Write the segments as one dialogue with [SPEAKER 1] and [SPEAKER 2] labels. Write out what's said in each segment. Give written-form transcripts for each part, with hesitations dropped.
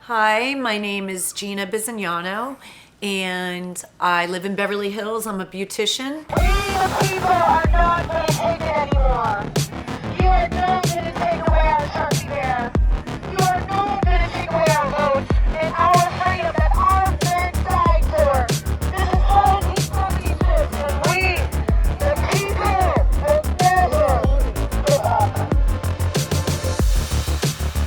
[SPEAKER 1] Hi, my name is Gina Bisignano, and I live in Beverly Hills. I'm a beautician.
[SPEAKER 2] We the people are not going to take it anymore. You are not going to take away our turkey bear. You are not going to take away our votes and our freedom that our men died for. This is all injustice, and we, the people, will never give up.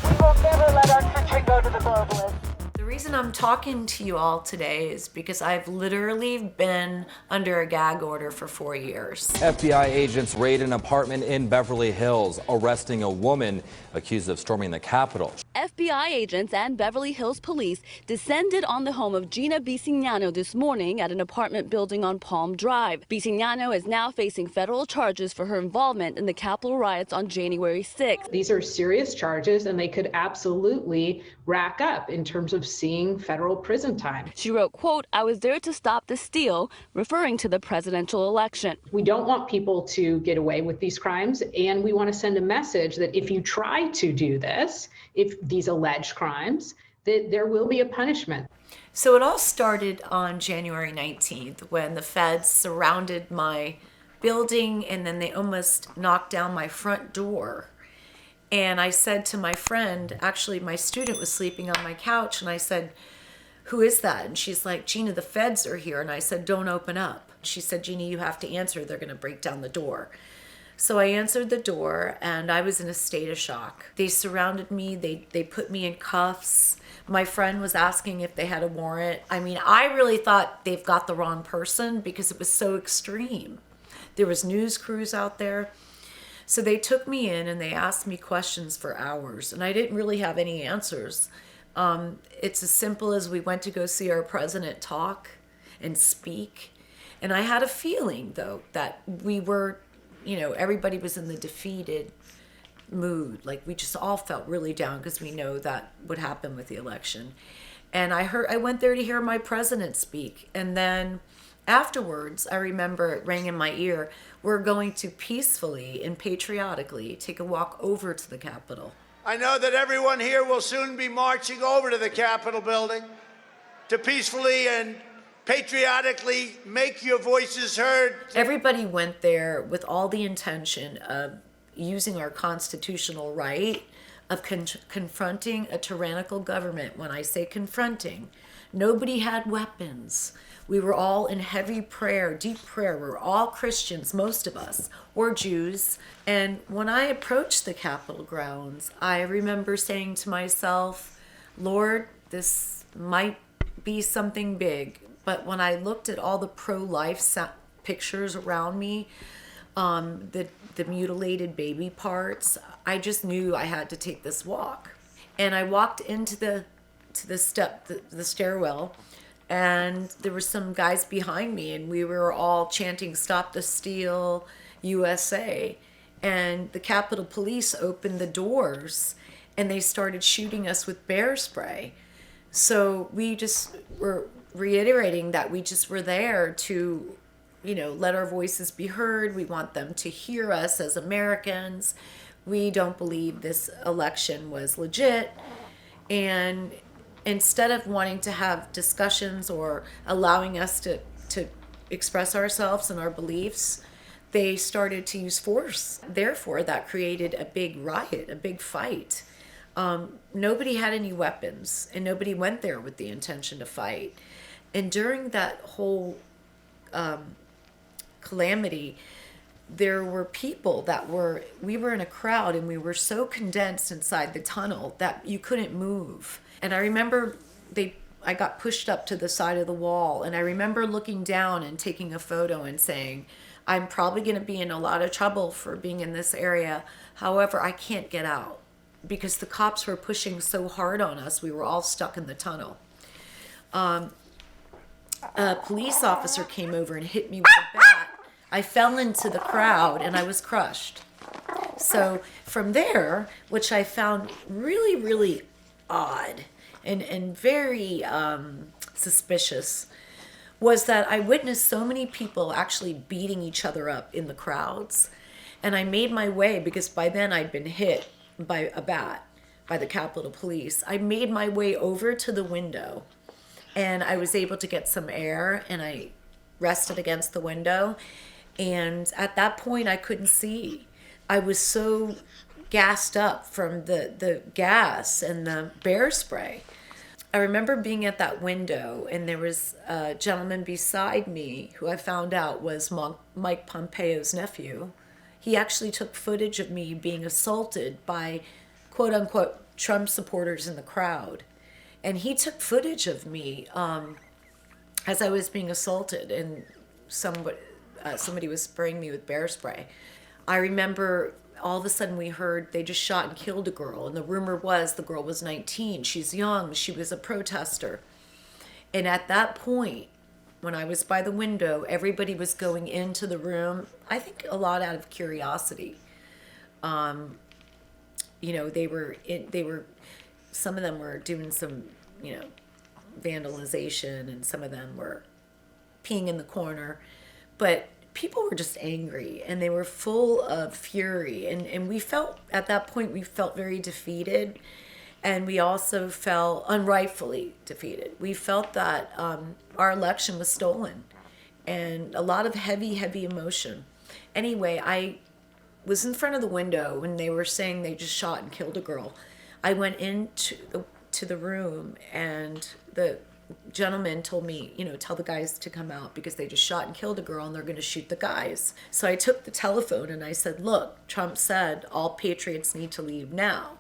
[SPEAKER 2] We will never let our country go to the globalists.
[SPEAKER 1] The reason I'm talking to you all today is because I've literally been under a gag order for 4 years.
[SPEAKER 3] FBI agents raid an apartment in Beverly Hills, arresting a woman accused of storming the Capitol.
[SPEAKER 4] FBI agents and Beverly Hills police descended on the home of Gina Bisignano this morning at an apartment building on Palm Drive. Bisignano is now facing federal charges for her involvement in the Capitol riots on January 6th.
[SPEAKER 5] These are serious charges, and they could absolutely rack up in terms of seeing federal prison time.
[SPEAKER 4] She wrote, quote, "I was there to stop the steal," referring to the presidential election.
[SPEAKER 5] We don't want people to get away with these crimes, and we want to send a message that if you try to do this, if these alleged crimes, that there will be a punishment.
[SPEAKER 1] So it all started on January 19th when the feds surrounded my building and then they almost knocked down my front door. And I said to my friend, actually my student was sleeping on my couch, and I said, "Who is that?" And she's like, "Gina, the feds are here." And I said, "Don't open up." She said, "Gina, you have to answer. They're going to break down the door." So I answered the door, and I was in a state of shock. They surrounded me. They put me in cuffs. My friend was asking if they had a warrant. I mean, I really thought they've got the wrong person because it was so extreme. There was news crews out there. So they took me in and they asked me questions for hours, and I didn't really have any answers. It's as simple as we went to go see our president talk and speak. And I had a feeling, though, that we were, everybody was in the defeated mood. Like we just all felt really down because we know that would happen with the election. And I went there to hear my president speak. And then afterwards, I remember it rang in my ear, we're going to peacefully and patriotically take a walk over to the Capitol.
[SPEAKER 6] I know that everyone here will soon be marching over to the Capitol building to peacefully and patriotically make your voices heard.
[SPEAKER 1] Everybody went there with all the intention of using our constitutional right of confronting a tyrannical government. When I say confronting, nobody had weapons. We were all in heavy prayer, deep prayer. We were all Christians, most of us, or Jews. And when I approached the Capitol grounds, I remember saying to myself, Lord, this might be something big. But when I looked at all the pro-life pictures around me, the mutilated baby parts, I just knew I had to take this walk. And I walked into the stairwell, and there were some guys behind me, and we were all chanting "Stop the Steal, USA." And the Capitol Police opened the doors, and they started shooting us with bear spray. So we just were reiterating that we just were there to, let our voices be heard. We want them to hear us as Americans. We don't believe this election was legit. And instead of wanting to have discussions or allowing us to express ourselves and our beliefs, they started to use force. Therefore, that created a big riot, a big fight. Nobody had any weapons, and nobody went there with the intention to fight. And during that whole calamity, there were people we were in a crowd, and we were so condensed inside the tunnel that you couldn't move. And I remember I got pushed up to the side of the wall, and I remember looking down and taking a photo and saying, I'm probably going to be in a lot of trouble for being in this area. However, I can't get out because the cops were pushing so hard on us. We were all stuck in the tunnel. A police officer came over and hit me with a bat. I fell into the crowd and I was crushed. So from there, which I found really, really odd and very suspicious, was that I witnessed so many people actually beating each other up in the crowds. And I made my way, because by then I'd been hit by a bat. by the Capitol Police, I made my way over to the window and I was able to get some air and I rested against the window. And at that point, I couldn't see. I was so gassed up from the gas and the bear spray. I remember being at that window and there was a gentleman beside me who I found out was Mike Pompeo's nephew. He actually took footage of me being assaulted by quote unquote Trump supporters in the crowd. And he took footage of me as I was being assaulted and somebody was spraying me with bear spray. I remember all of a sudden we heard they just shot and killed a girl. And the rumor was the girl was 19. She's young. She was a protester. And at that point, when I was by the window, everybody was going into the room, I think a lot out of curiosity. You know, some of them were doing some, you know, vandalization and some of them were peeing in the corner. But people were just angry and they were full of fury. And we felt, at that point, we felt very defeated. And we also felt unrightfully defeated. We felt that our election was stolen and a lot of heavy, heavy emotion. Anyway, I was in front of the window when they were saying they just shot and killed a girl. I went into the room and the gentleman told me, you know, tell the guys to come out because they just shot and killed a girl and they're going to shoot the guys. So I took the telephone and I said, look, Trump said all patriots need to leave now.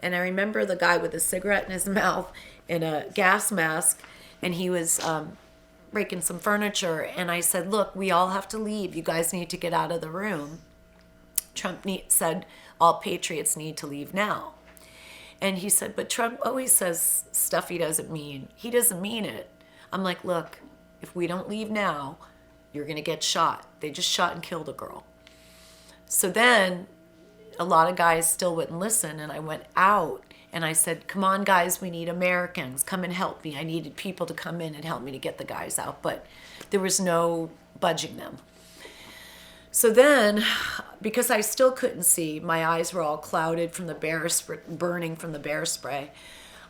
[SPEAKER 1] And I remember the guy with a cigarette in his mouth and a gas mask, and he was breaking some furniture. And I said, look, we all have to leave. You guys need to get out of the room. Trump said all patriots need to leave now. And he said, but Trump always says stuff he doesn't mean. He doesn't mean it. I'm like, look, if we don't leave now, you're going to get shot. They just shot and killed a girl. So then a lot of guys still wouldn't listen. And I went out and I said, come on, guys, we need Americans. Come and help me. I needed people to come in and help me to get the guys out. But there was no budging them. So then, because I still couldn't see, my eyes were all clouded from the burning from the bear spray.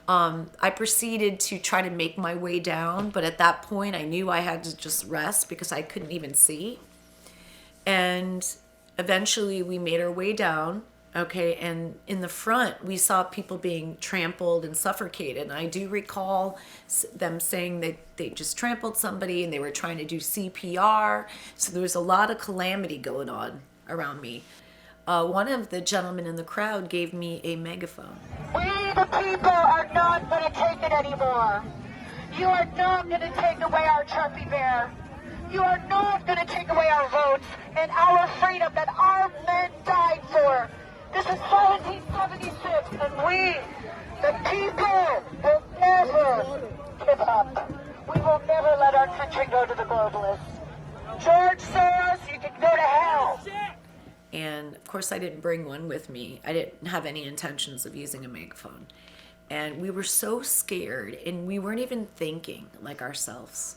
[SPEAKER 1] I proceeded to try to make my way down, but at that point I knew I had to just rest because I couldn't even see. And eventually we made our way down, okay, and in the front we saw people being trampled and suffocated. And I do recall them saying that they just trampled somebody and they were trying to do CPR. So there was a lot of calamity going on around me. One of the gentlemen in the crowd gave me a megaphone.
[SPEAKER 2] We, the people, are not going to take it anymore. You are not going to take away our Trumpy bear. You are not going to take away our votes and our freedom that our men died for. This is 1776, and we, the people, will never give up. We will never let our country go to the globalists. George Soros, you can go to hell.
[SPEAKER 1] And of course I didn't bring one with me. I didn't have any intentions of using a megaphone. And we were so scared and we weren't even thinking like ourselves.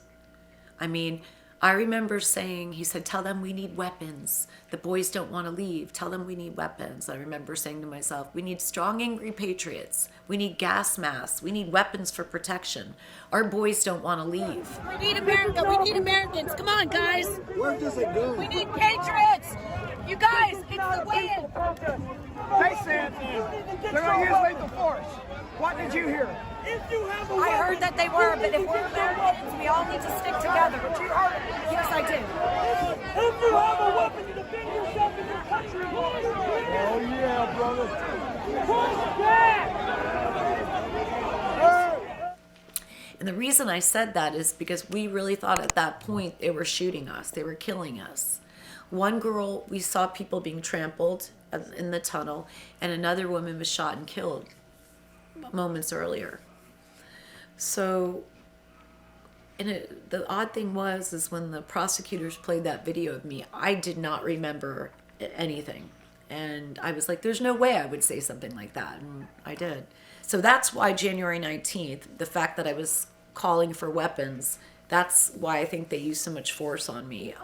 [SPEAKER 1] I mean, I remember saying, he said, tell them we need weapons. The boys don't want to leave. Tell them we need weapons. I remember saying to myself, we need strong, angry patriots. We need gas masks. We need weapons for protection. Our boys don't want to leave.
[SPEAKER 7] We need America. We need Americans. Come on, guys.
[SPEAKER 8] Where does it go?
[SPEAKER 7] We need patriots. You guys, it's the win.
[SPEAKER 8] They said they're going to use lethal force. What did you hear?
[SPEAKER 7] I heard that they were, but if we're Americans, we all need to stick together. Yes, I did.
[SPEAKER 8] If you have a weapon, you defend yourself and your country. Oh, yeah, brother. Push back!
[SPEAKER 1] And the reason I said that is because we really thought at that point they were shooting us. They were killing us. One girl, we saw people being trampled in the tunnel, and another woman was shot and killed moments earlier. So, the odd thing is when the prosecutors played that video of me, I did not remember anything. And I was like, there's no way I would say something like that. And I did. So that's why January 19th, the fact that I was calling for weapons, that's why I think they used so much force on me.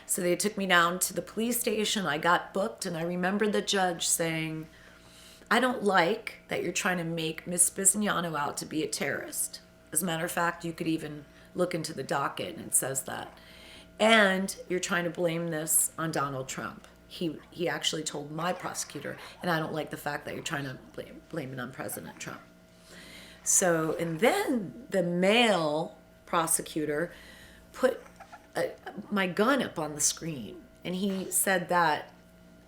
[SPEAKER 1] So they took me down to the police station. I got booked, and I remember the judge saying, I don't like that you're trying to make Miss Bisignano out to be a terrorist. As a matter of fact, you could even look into the docket and it says that. And you're trying to blame this on Donald Trump. He actually told my prosecutor, and I don't like the fact that you're trying to blame it on President Trump. So, and then the male prosecutor put my gun up on the screen, and he said that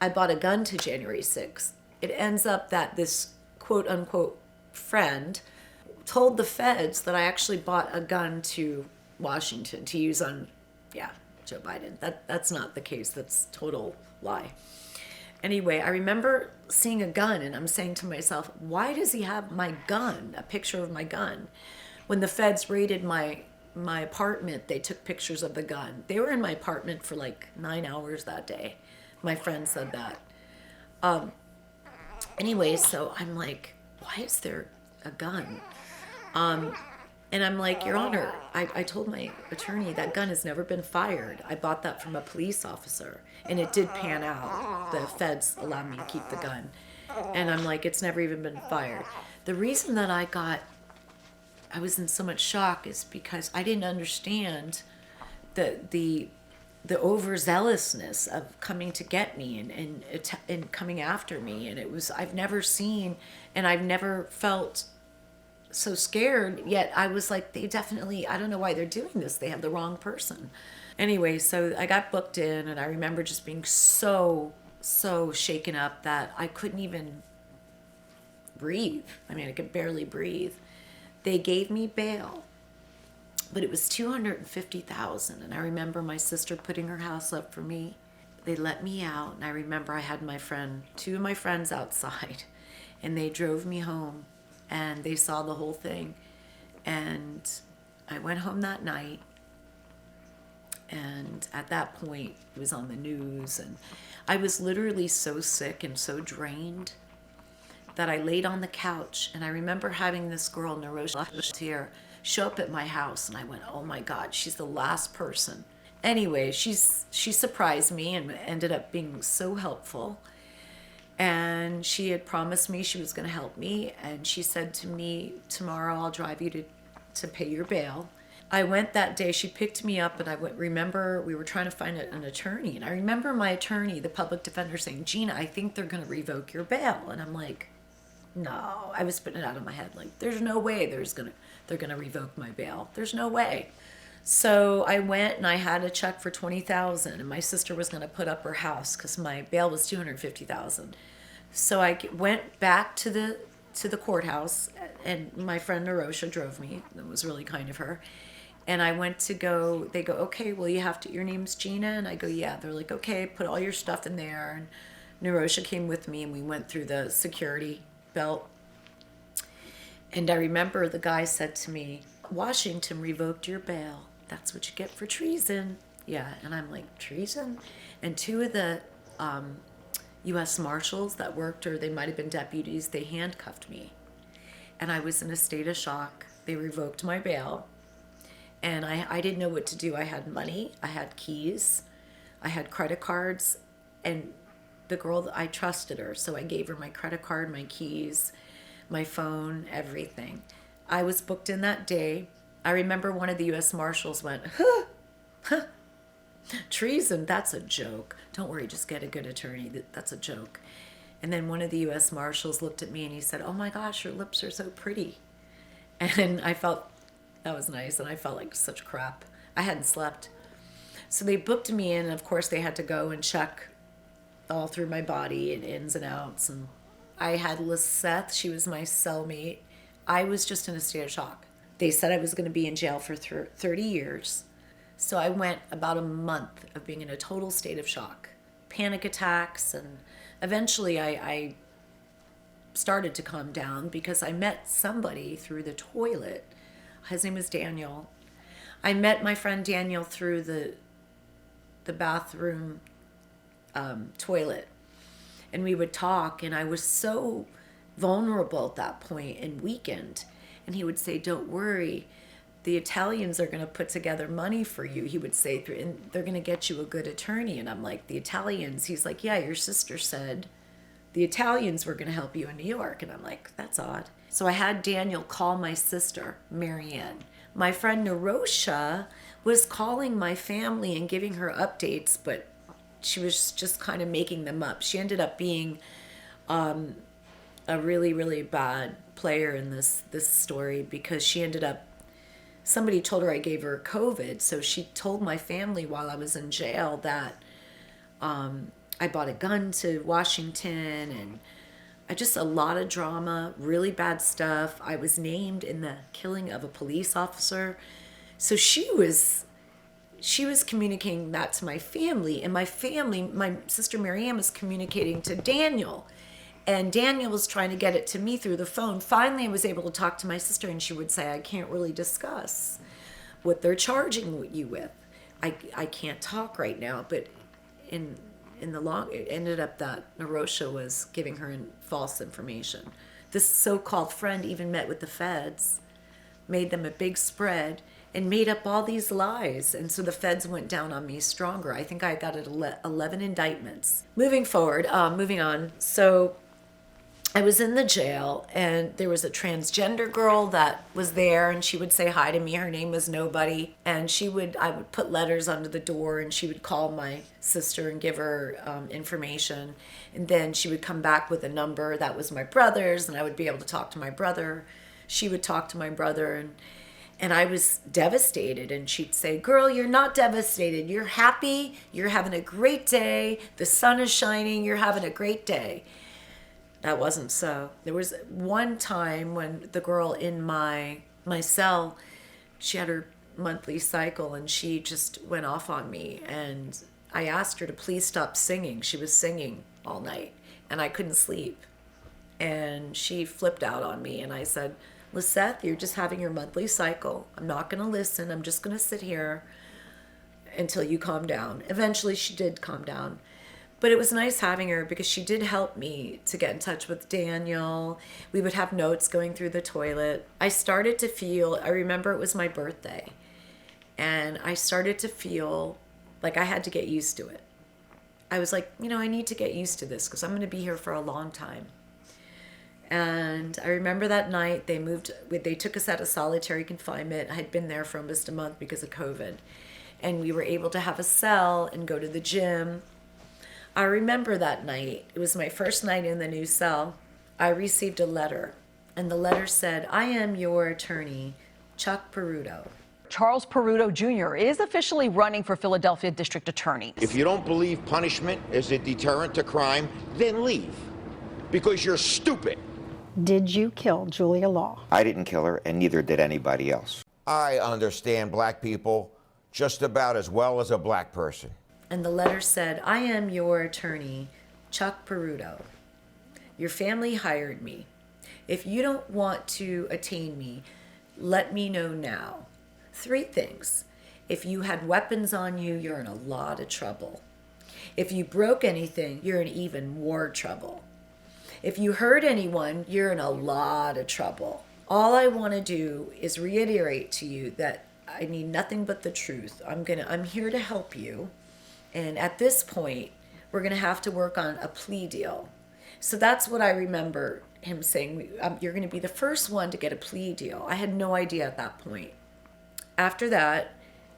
[SPEAKER 1] I bought a gun to January 6th. It ends up that this quote unquote friend told the feds that I actually bought a gun to Washington to use on, Joe Biden. That's not the case. That's total lie. Anyway, I remember seeing a gun and I'm saying to myself, why does he have my gun, a picture of my gun? When the feds raided my apartment, they took pictures of the gun. They were in my apartment for like 9 hours that day. My friend said that. Anyway, so I'm like, why is there a gun? And I'm like, Your Honor, I told my attorney that gun has never been fired. I bought that from a police officer, and it did pan out. The feds allowed me to keep the gun. And I'm like, it's never even been fired. The reason that I was in so much shock is because I didn't understand the overzealousness of coming to get me and coming after me. And I've never seen, and I've never felt so scared, yet I was like, they definitely, I don't know why they're doing this. They have the wrong person. Anyway, so I got booked in, and I remember just being so shaken up that I couldn't even breathe. I mean, I could barely breathe. They gave me bail, but it was $250,000. And I remember my sister putting her house up for me. They let me out, and I remember I had two of my friends outside, and they drove me home. And they saw the whole thing. And I went home that night. And at that point, it was on the news. And I was literally so sick and so drained that I laid on the couch. And I remember having this girl, Narosha, show up at my house. And I went, oh my God, she's the last person. Anyway, she surprised me and ended up being so helpful. And she had promised me she was going to help me. And she said to me, tomorrow I'll drive you to pay your bail. I went that day. She picked me up, and remember we were trying to find an attorney. And I remember my attorney, the public defender, saying, Gina, I think they're going to revoke your bail. And I'm like, no. I was putting it out of my head. Like, there's no way they're going to revoke my bail. There's no way. So I went and I had a check for $20,000, and my sister was going to put up her house because my bail was $250,000. So I went back to the courthouse, and my friend Narosha drove me. It was really kind of her. And I went to go. They go, okay, well, your name's Gina, and I go, yeah. They're like, okay, put all your stuff in there. And Narosha came with me, and we went through the security belt. And I remember the guy said to me, Washington revoked your bail. That's what you get for treason. Yeah, and I'm like, treason? And two of the U.S. Marshals that worked, or they might have been deputies, they handcuffed me. And I was in a state of shock. They revoked my bail. And I didn't know what to do. I had money, I had keys, I had credit cards, and the girl, I trusted her. So I gave her my credit card, my keys, my phone, everything. I was booked in that day. I remember one of the U.S. Marshals went, treason, that's a joke. Don't worry, just get a good attorney. That's a joke. And then one of the U.S. Marshals looked at me and he said, oh my gosh, your lips are so pretty. And I felt, that was nice, and I felt like such crap. I hadn't slept. So they booked me in, and of course they had to go and check all through my body and ins and outs. And I had Lisette, she was my cellmate. I was just in a state of shock. They said I was going to be in jail for 30 years. So I went about a month of being in a total state of shock, panic attacks, and eventually I started to calm down because I met somebody through the toilet. His name was Daniel. I met my friend Daniel through the bathroom toilet, and we would talk, and I was so vulnerable at that point and weakened. And he would say, don't worry, the Italians are going to put together money for you. He would say, and they're going to get you a good attorney. And I'm like, the Italians? He's like, yeah, your sister said the Italians were going to help you in New York. And I'm like, that's odd. So I had Daniel call my sister, Marianne. My friend Narosha was calling my family and giving her updates, but she was just kind of making them up. She ended up being a really, really bad player in this story, because she ended up, somebody told her I gave her COVID. So she told my family while I was in jail that I bought a gun to Washington, and just a lot of drama, really bad stuff. I was named in the killing of a police officer. So she was communicating that to my family, and my sister Marianne was communicating to Daniel, and Daniel was trying to get it to me through the phone. Finally, I was able to talk to my sister, and she would say, I can't really discuss what they're charging you with. I can't talk right now, but in the long, it ended up that Narosha was giving her false information. This so-called friend even met with the feds, made them a big spread, and made up all these lies. And so the feds went down on me stronger. I think I got 11 indictments. Moving on. So I was in the jail, and there was a transgender girl that was there, and she would say hi to me. Her name was Nobody. And I would put letters under the door, and she would call my sister and give her information. And then she would come back with a number that was my brother's, and I would be able to talk to my brother. She would talk to my brother, and I was devastated. And she'd say, girl, you're not devastated. You're happy. You're having a great day. The sun is shining. You're having a great day. That wasn't so. There was one time when the girl in my cell, she had her monthly cycle, and she just went off on me. And I asked her to please stop singing. She was singing all night, and I couldn't sleep. And she flipped out on me, and I said, Lisette, you're just having your monthly cycle. I'm not going to listen. I'm just going to sit here until you calm down. Eventually, she did calm down. But it was nice having her, because she did help me to get in touch with Daniel. We would have notes going through the toilet. I remember it was my birthday, and I started to feel like I had to get used to it. I was like, I need to get used to this, because I'm going to be here for a long time. And I remember that night they took us out of solitary confinement. I had been there for almost a month because of COVID. And we were able to have a cell and go to the gym. I remember that night. It was my first night in the new cell. I received a letter, and the letter said, I am your attorney, Chuck Peruto.
[SPEAKER 9] Charles Peruto Jr. is officially running for Philadelphia District Attorney.
[SPEAKER 10] If you don't believe punishment is a deterrent to crime, then leave, because you're stupid.
[SPEAKER 11] Did you kill Julia Law?
[SPEAKER 12] I didn't kill her, and neither did anybody else.
[SPEAKER 10] I understand black people just about as well as a black person.
[SPEAKER 1] And the letter said, I am your attorney, Chuck Peruto. Your family hired me. If you don't want to attain me, let me know now. 3 things. If you had weapons on you, you're in a lot of trouble. If you broke anything, you're in even more trouble. If you hurt anyone, you're in a lot of trouble. All I want to do is reiterate to you that I need nothing but the truth. I'm here to help you. And at this point, we're going to have to work on a plea deal. So that's what I remember him saying. You're going to be the first one to get a plea deal. I had no idea at that point. After that,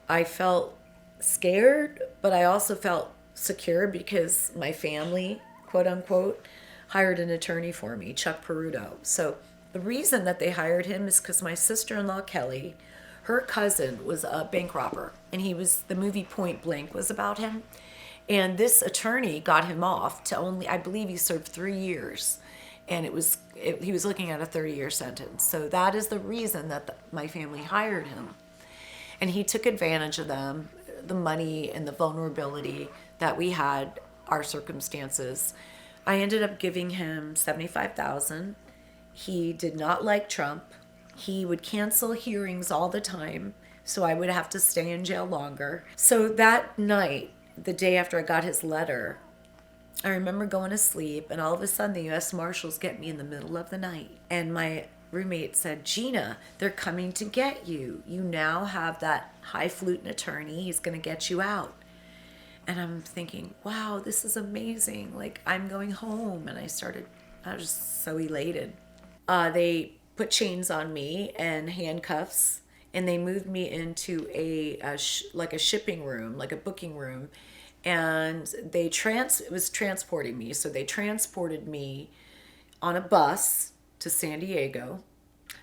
[SPEAKER 1] I felt scared, but I also felt secure, because my family, quote unquote, hired an attorney for me, Chuck Peruto. So the reason that they hired him is because my sister-in-law, Kelly, her cousin was a bank robber, and the movie Point Blank was about him. And this attorney got him off to I believe he served 3 years, and he was looking at a 30-year sentence. So that is the reason that my family hired him. And he took advantage of them, the money and the vulnerability that we had, our circumstances. I ended up giving him $75,000. He did not like Trump. He would cancel hearings all the time, so I would have to stay in jail longer. So that night, the day after I got his letter, I remember going to sleep, and all of a sudden the U.S. Marshals get me in the middle of the night. And my roommate said, Gina, they're coming to get you. You now have that highfalutin attorney. He's going to get you out. And I'm thinking, wow, this is amazing. Like, I'm going home. And I was just so elated. They put chains on me and handcuffs, and they moved me into like a shipping room, like a booking room. And it was transporting me. So they transported me on a bus to San Diego.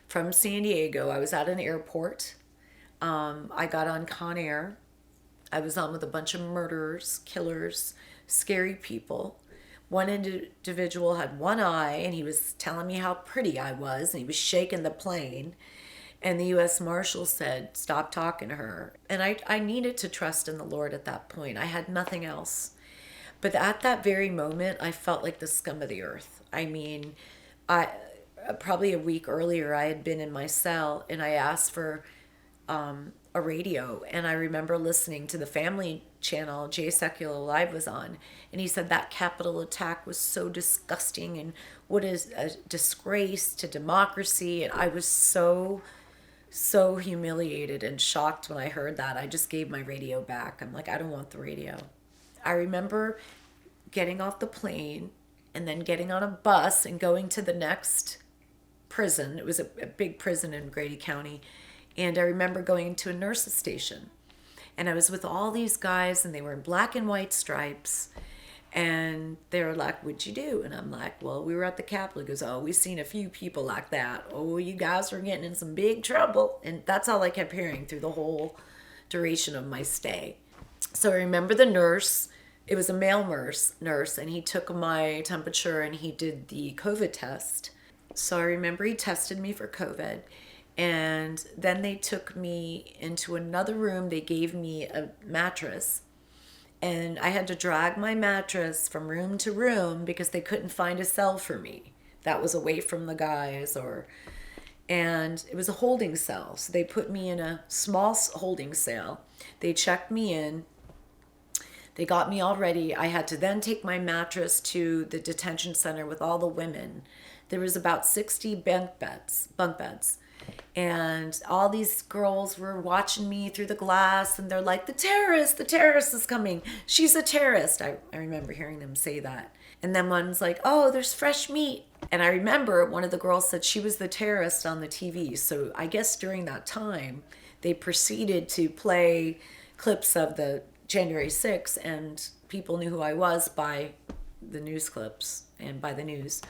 [SPEAKER 1] From San Diego, I was at an airport. I got on Con Air. I was on with a bunch of murderers, killers, scary people. One individual had one eye, and he was telling me how pretty I was, and he was shaking the plane. And the U.S. Marshal said, stop talking to her. And I needed to trust in the Lord at that point. I had nothing else. But at that very moment, I felt like the scum of the earth. I mean, probably a week earlier, I had been in my cell, and I asked for a radio, and I remember listening to the family channel Jay Secular Live was on, and he said that Capitol attack was so disgusting and what is a disgrace to democracy. And I was so humiliated and shocked when I heard that. I just gave my radio back. I'm like, I don't want the radio. I remember getting off the plane and then getting on a bus and going to the next prison. It was a big prison in Grady County. And I remember going to a nurse's station, and I was with all these guys, and they were in black and white stripes, and they were like, what'd you do? And I'm like, well, we were at the Capitol. He goes, oh, we've seen a few people like that. Oh, you guys are getting in some big trouble. And that's all I kept hearing through the whole duration of my stay. So I remember the nurse. It was a male nurse, and he took my temperature, and he did the COVID test. So I remember he tested me for COVID. And then they took me into another room. They gave me a mattress, and I had to drag my mattress from room to room because they couldn't find a cell for me that was away from the guys, and it was a holding cell. So they put me in a small holding cell. They checked me in. They got me all ready. I had to then take my mattress to the detention center with all the women. There was about 60 bunk beds. And all these girls were watching me through the glass, and they're like, the terrorist is coming. She's a terrorist. I remember hearing them say that. And then one's like, oh, there's fresh meat. And I remember one of the girls said she was the terrorist on the TV. So I guess during that time, they proceeded to play clips of the January 6th, and people knew who I was by the news clips and by the news.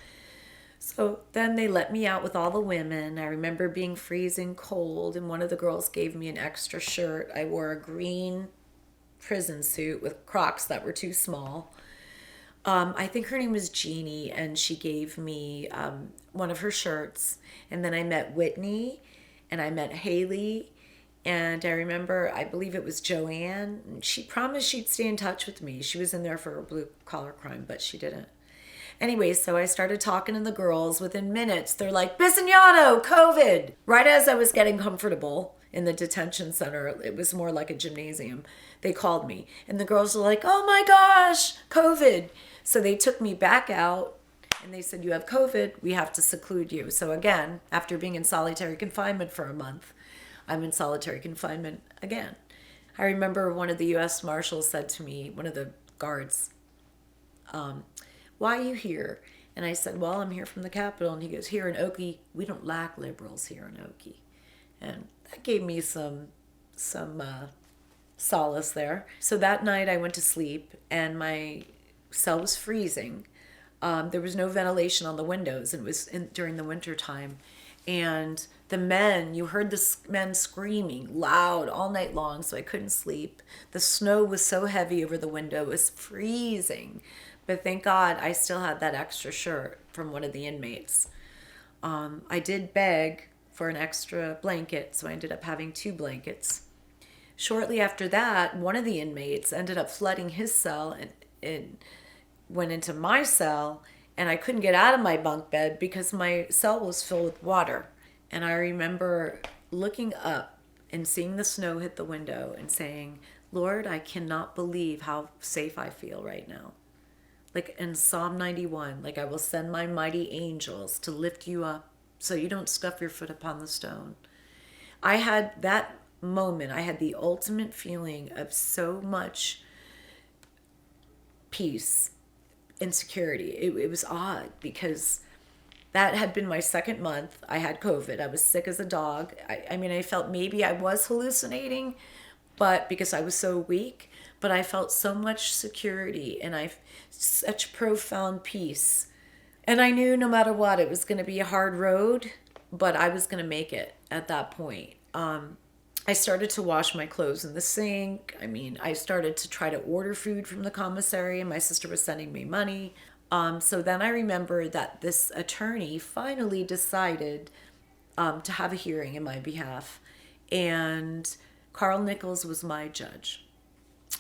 [SPEAKER 1] So then they let me out with all the women. I remember being freezing cold, and one of the girls gave me an extra shirt. I wore a green prison suit with Crocs that were too small. I think her name was Jeannie, and she gave me one of her shirts. And then I met Whitney, and I met Haley, and I remember, I believe it was Joanne. She promised she'd stay in touch with me. She was in there for a blue-collar crime, but she didn't. Anyway, so I started talking to the girls. Within minutes, they're like, Bisignano, COVID. Right as I was getting comfortable in the detention center, it was more like a gymnasium, they called me. And the girls were like, oh my gosh, COVID. So they took me back out, and they said, you have COVID, we have to seclude you. So again, after being in solitary confinement for a month, I'm in solitary confinement again. I remember one of the U.S. Marshals said to me, one of the guards, why are you here? And I said, well, I'm here from the Capitol. And he goes, here in Okie, we don't lack liberals here in Okie. And that gave me some solace there. So that night I went to sleep, and my cell was freezing. There was no ventilation on the windows, and it was during the winter time. And the men, you heard the men screaming loud all night long, so I couldn't sleep. The snow was so heavy over the window, it was freezing. But thank God I still had that extra shirt from one of the inmates. I did beg for an extra blanket, so I ended up having 2 blankets. Shortly after that, one of the inmates ended up flooding his cell and went into my cell, and I couldn't get out of my bunk bed because my cell was filled with water. And I remember looking up and seeing the snow hit the window and saying, Lord, I cannot believe how safe I feel right now. Like in Psalm 91, like I will send my mighty angels to lift you up so you don't scuff your foot upon the stone. I had that moment, I had the ultimate feeling of so much peace and security. It was odd because that had been my second month. I had COVID. I was sick as a dog. I mean, I felt maybe I was hallucinating, but because I was so weak, but I felt so much security and such profound peace. And I knew no matter what, it was going to be a hard road, but I was going to make it at that point. I started to wash my clothes in the sink. I mean, I started to try to order food from the commissary, and my sister was sending me money. So then I remember that this attorney finally decided to have a hearing in my behalf. And Carl Nichols was my judge.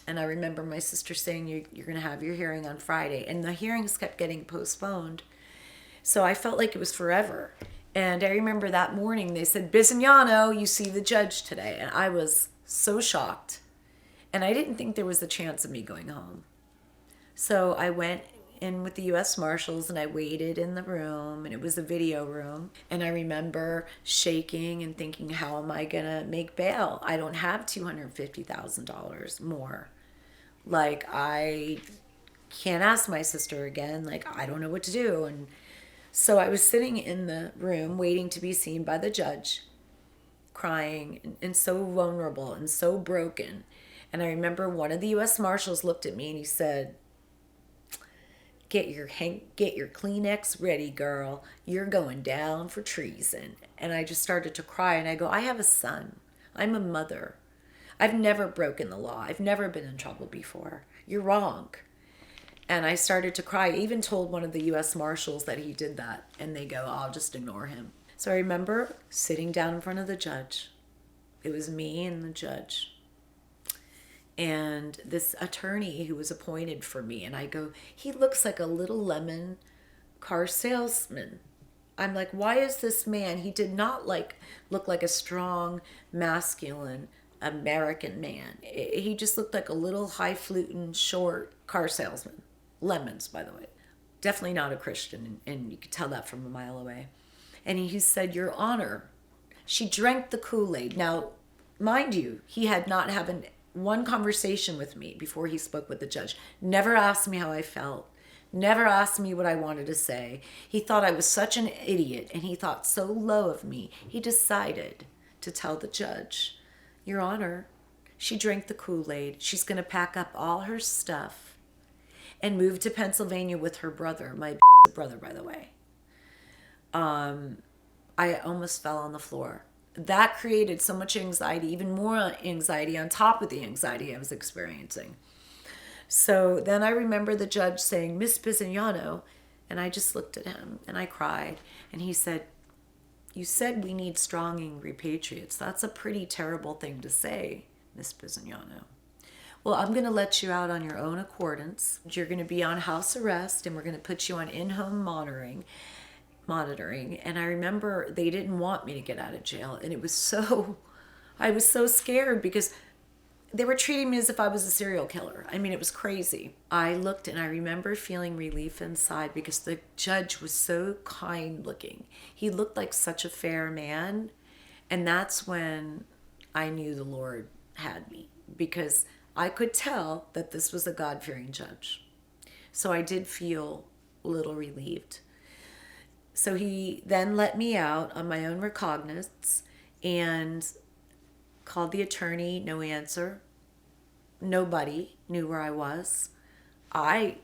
[SPEAKER 1] And I remember my sister saying, you're going to have your hearing on Friday. And the hearings kept getting postponed. So I felt like it was forever. And I remember that morning they said, Bisignano, you see the judge today. And I was so shocked. And I didn't think there was a chance of me going home. So I went in with the U.S. Marshals and I waited in the room, and it was a video room. And I remember shaking and thinking, how am I going to make bail? I don't have $250,000 more. Like, I can't ask my sister again. Like, I don't know what to do. And so I was sitting in the room waiting to be seen by the judge, crying and so vulnerable and so broken. And I remember one of the U.S. Marshals looked at me and he said, get your Kleenex ready, girl. You're going down for treason. And I just started to cry, and I go, I have a son. I'm a mother. I've never broken the law. I've never been in trouble before. You're wrong. And I started to cry. I even told one of the U.S. Marshals that he did that, and they go, I'll just ignore him. So I remember sitting down in front of the judge. It was me and the judge. And this attorney who was appointed for me, and I go, he looks like a little lemon car salesman. I'm like, why is this man? He did not look like a strong, masculine American man. He just looked like a little highfalutin, short car salesman. Lemons, by the way. Definitely not a Christian, and you could tell that from a mile away. And he said, Your Honor, she drank the Kool-Aid. Now, mind you, he had not had one conversation with me before he spoke with the judge. Never asked me how I felt. Never asked me what I wanted to say. He thought I was such an idiot, and he thought so low of me. He decided to tell the judge, Your Honor, she drank the Kool-Aid. She's going to pack up all her stuff and move to Pennsylvania with her brother, my brother, by the way. I almost fell on the floor. That created so much anxiety, even more anxiety on top of the anxiety I was experiencing. So then I remember the judge saying, Miss Bisignano, and I just looked at him and I cried. And he said, you said we need strong, angry patriots. That's a pretty terrible thing to say, Miss Bisignano. Well, I'm going to let you out on your own accordance. You're going to be on house arrest, and we're going to put you on in-home monitoring. And I remember they didn't want me to get out of jail. And I was so scared because they were treating me as if I was a serial killer. I mean, it was crazy. I looked and I remember feeling relief inside because the judge was so kind looking. He looked like such a fair man. And that's when I knew the Lord had me, because I could tell that this was a God-fearing judge. So I did feel a little relieved. So he then let me out on my own recognizance and called the attorney, no answer. Nobody knew where I was. I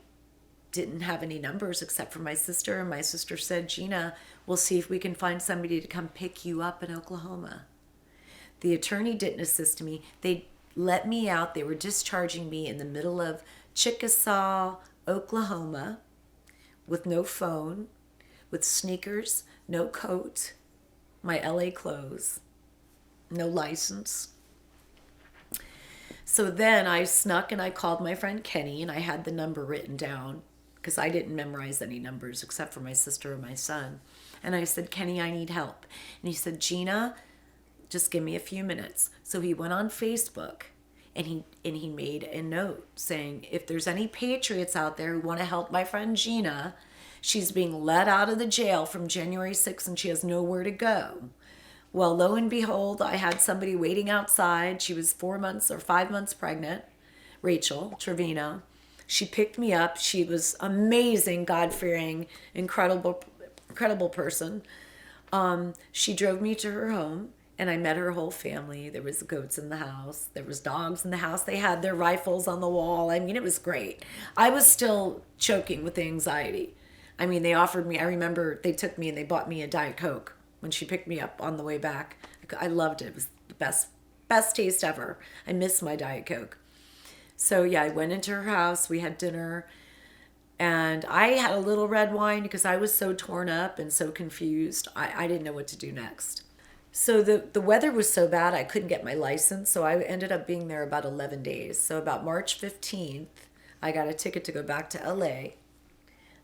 [SPEAKER 1] didn't have any numbers except for my sister, and my sister said, Gina, we'll see if we can find somebody to come pick you up in Oklahoma. The attorney didn't assist me. They let me out. They were discharging me in the middle of Chickasaw, Oklahoma, with no phone, with sneakers, no coat, my LA clothes, no license. So then I snuck and I called my friend Kenny, and I had the number written down because I didn't memorize any numbers except for my sister and my son. And I said, Kenny, I need help. And he said, Gina, just give me a few minutes. So he went on Facebook and he made a note saying, if there's any patriots out there who want to help my friend Gina, she's being let out of the jail from January 6th and she has nowhere to go. Well, lo and behold, I had somebody waiting outside. She was 4 months or 5 months pregnant, Rachel Trevino. She picked me up. She was amazing, God-fearing, incredible person. She drove me to her home, and I met her whole family. There was goats in the house. There was dogs in the house. They had their rifles on the wall. I mean, it was great. I was still choking with anxiety. I mean, they offered me, I remember they took me and they bought me a Diet Coke when she picked me up on the way back. I loved it. It was the best taste ever. I miss my Diet Coke. So yeah, I went into her house. We had dinner. And I had a little red wine because I was so torn up and so confused. I didn't know what to do next. So the weather was so bad I couldn't get my license. So I ended up being there about 11 days. So about March 15th, I got a ticket to go back to LA.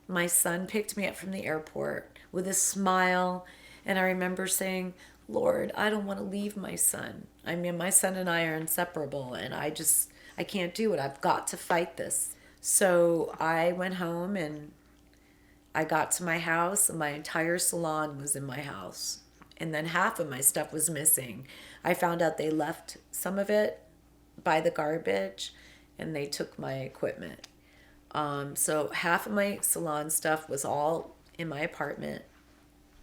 [SPEAKER 1] My son picked me up from the airport with a smile. And I remember saying, Lord, I don't want to leave my son. I mean, my son and I are inseparable, and I can't do it. I've got to fight this. So I went home and I got to my house, and my entire salon was in my house. And then half of my stuff was missing. I found out they left some of it by the garbage, and they took my equipment. So half of my salon stuff was all in my apartment.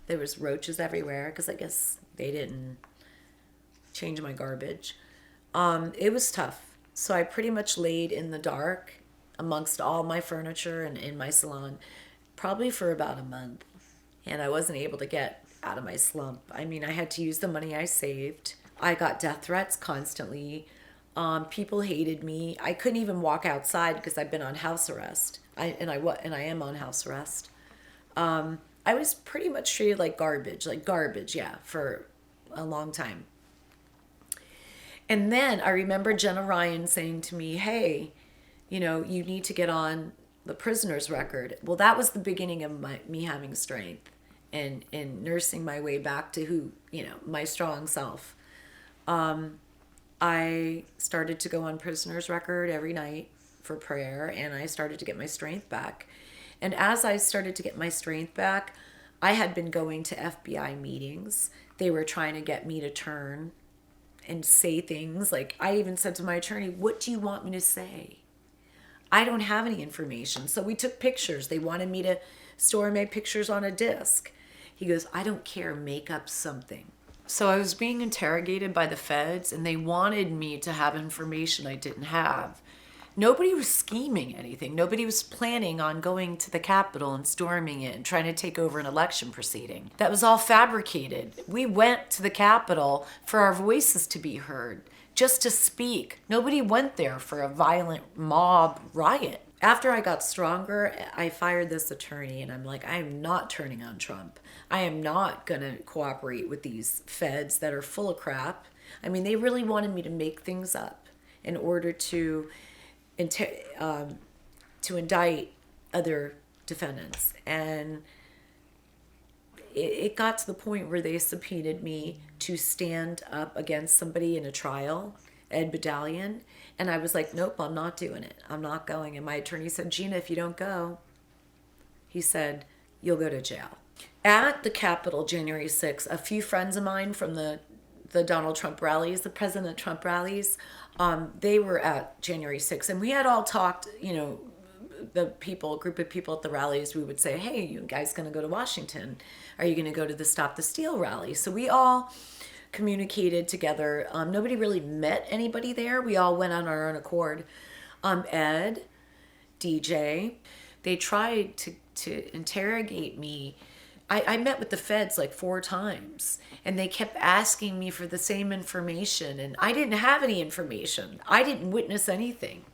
[SPEAKER 1] There was roaches everywhere because I guess they didn't change my garbage. It was tough. So I pretty much laid in the dark amongst all my furniture and in my salon probably for about a month. And I wasn't able to get out of my slump. I mean, I had to use the money I saved. I got death threats constantly. People hated me. I couldn't even walk outside because I've been on house arrest. I am on house arrest. I was pretty much treated like garbage, for a long time. And then I remember Jenna Ryan saying to me, hey, you need to get on the prisoner's record. Well, that was the beginning of me having strength and nursing my way back to my strong self. I started to go on prisoner's record every night for prayer, and I started to get my strength back. And as I started to get my strength back, I had been going to FBI meetings. They were trying to get me to turn and say things. Like, I even said to my attorney, what do you want me to say? I don't have any information. So we took pictures. They wanted me to store my pictures on a disc. He goes, I don't care, make up something. So I was being interrogated by the feds, and they wanted me to have information I didn't have. Nobody was scheming anything. Nobody was planning on going to the Capitol and storming it and trying to take over an election proceeding. That was all fabricated. We went to the Capitol for our voices to be heard, just to speak. Nobody went there for a violent mob riot. After I got stronger, I fired this attorney, and I'm like, I am not turning on Trump. I am not going to cooperate with these feds that are full of crap. I mean, they really wanted me to make things up in order to indict other defendants. And it got to the point where they subpoenaed me to stand up against somebody in a trial, Ed Badalian. And I was like, nope, I'm not doing it. I'm not going. And my attorney said, Gina, if you don't go, he said, you'll go to jail. At the Capitol, January 6th, a few friends of mine from the Donald Trump rallies, the President Trump rallies, they were at January 6th. And we had all talked, the group of people at the rallies, we would say, hey, you guys going to go to Washington? Are you going to go to the Stop the Steal rally? So we all communicated together. Nobody really met anybody there. We all went on our own accord. Ed, DJ, they tried to interrogate me. I met with the feds like 4 times, and they kept asking me for the same information, and I didn't have any information. I didn't witness anything.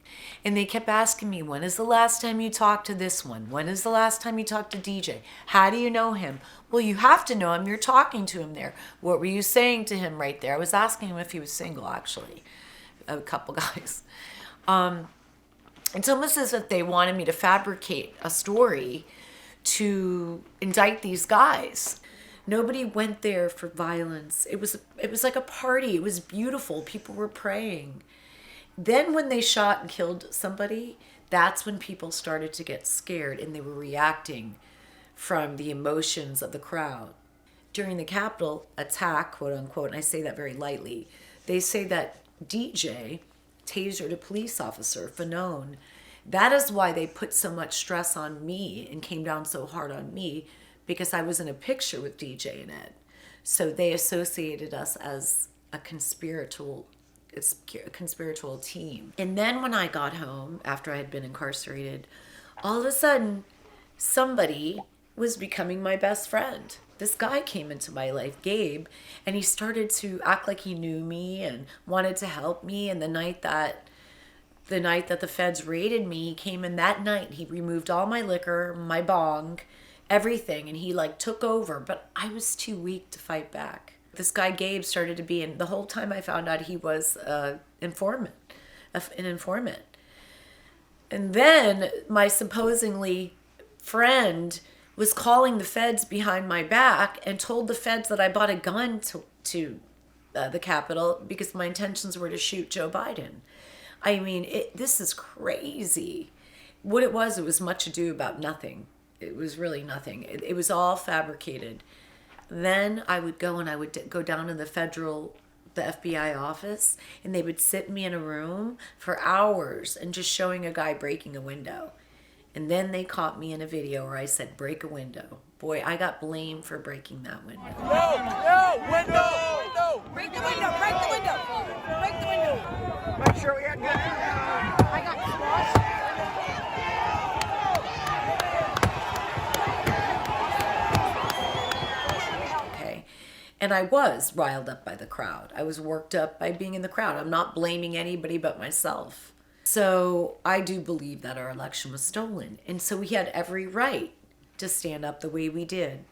[SPEAKER 1] And they kept asking me, when is the last time you talked to this one? When is the last time you talked to DJ? How do you know him? Well, you have to know him. You're talking to him there. What were you saying to him right there? I was asking him if he was single, actually, a couple guys. It's almost as if they wanted me to fabricate a story to indict these guys. Nobody went there for violence. It was like a party. It was beautiful. People were praying. Then when they shot and killed somebody, that's when people started to get scared, and they were reacting from the emotions of the crowd. During the Capitol attack, quote unquote, and I say that very lightly, they say that DJ tasered a police officer, Fanone, That is why they put so much stress on me and came down so hard on me, because I was in a picture with DJ and Ed. So they associated us as a conspiratorial team. And then when I got home, after I had been incarcerated, all of a sudden, somebody was becoming my best friend. This guy came into my life, Gabe, and he started to act like he knew me and wanted to help me. And the night that the feds raided me, he came in that night. He removed all my liquor, my bong, everything, and he like took over. But I was too weak to fight back. This guy Gabe started to be, and the whole time I found out he was an informant. And then my supposedly friend was calling the feds behind my back and told the feds that I bought a gun to the Capitol because my intentions were to shoot Joe Biden. I mean, this is crazy. What it was much ado about nothing. It was really nothing. It was all fabricated. Then I would go down to the FBI office, and they would sit me in a room for hours and just showing a guy breaking a window. And then they caught me in a video where I said, break a window. Boy, I got blamed for breaking that window.
[SPEAKER 8] Window!
[SPEAKER 7] Break the window! Break the window! Break the window!
[SPEAKER 8] Make sure we had good.
[SPEAKER 7] I got squashed.
[SPEAKER 1] And I was riled up by the crowd. I was worked up by being in the crowd. I'm not blaming anybody but myself. So I do believe that our election was stolen. And so we had every right to stand up the way we did.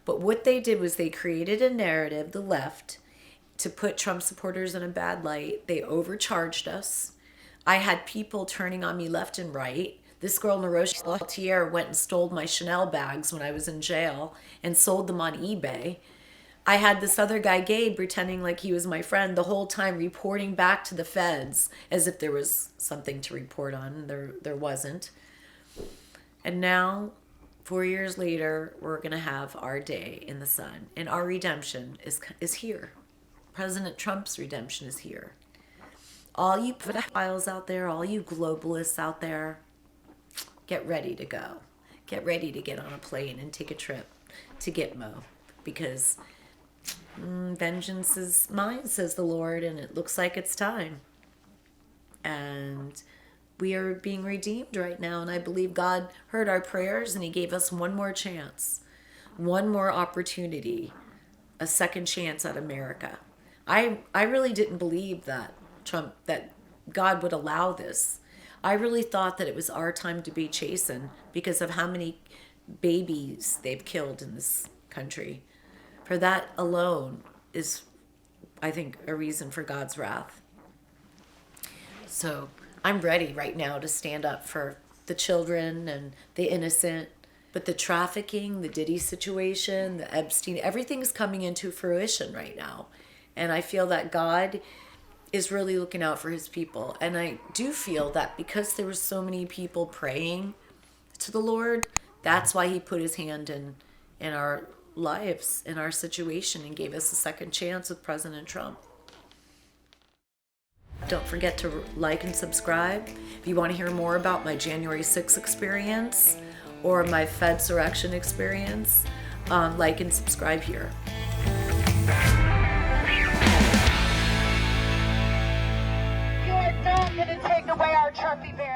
[SPEAKER 1] But what they did was they created a narrative, the left, to put Trump supporters in a bad light. They overcharged us. I had people turning on me left and right. This girl, Naroshi Lautier, went and stole my Chanel bags when I was in jail and sold them on eBay. I had this other guy, Gabe, pretending like he was my friend the whole time, reporting back to the feds as if there was something to report on. There wasn't. And now, 4 years later, we're going to have our day in the sun. And our redemption is here. President Trump's redemption is here. All you pedophiles out there, all you globalists out there, get ready to go. Get ready to get on a plane and take a trip to Gitmo, because vengeance is mine, says the Lord, and it looks like it's time. And we are being redeemed right now, and I believe God heard our prayers and he gave us one more chance, one more opportunity, a second chance at America. I really didn't believe that God would allow this. I really thought that it was our time to be chastened because of how many babies they've killed in this country. For that alone is, I think, a reason for God's wrath. So I'm ready right now to stand up for the children and the innocent. But the trafficking, the Diddy situation, the Epstein, everything's coming into fruition right now. And I feel that God is really looking out for his people. And I do feel that because there were so many people praying to the Lord, that's why he put his hand in our lives, in our situation, and gave us a second chance with President Trump. Don't forget to like and subscribe. If you want to hear more about my January 6th experience or my Fedsurrection experience, like and subscribe here.
[SPEAKER 2] You are not going to take away our Trumpy bear.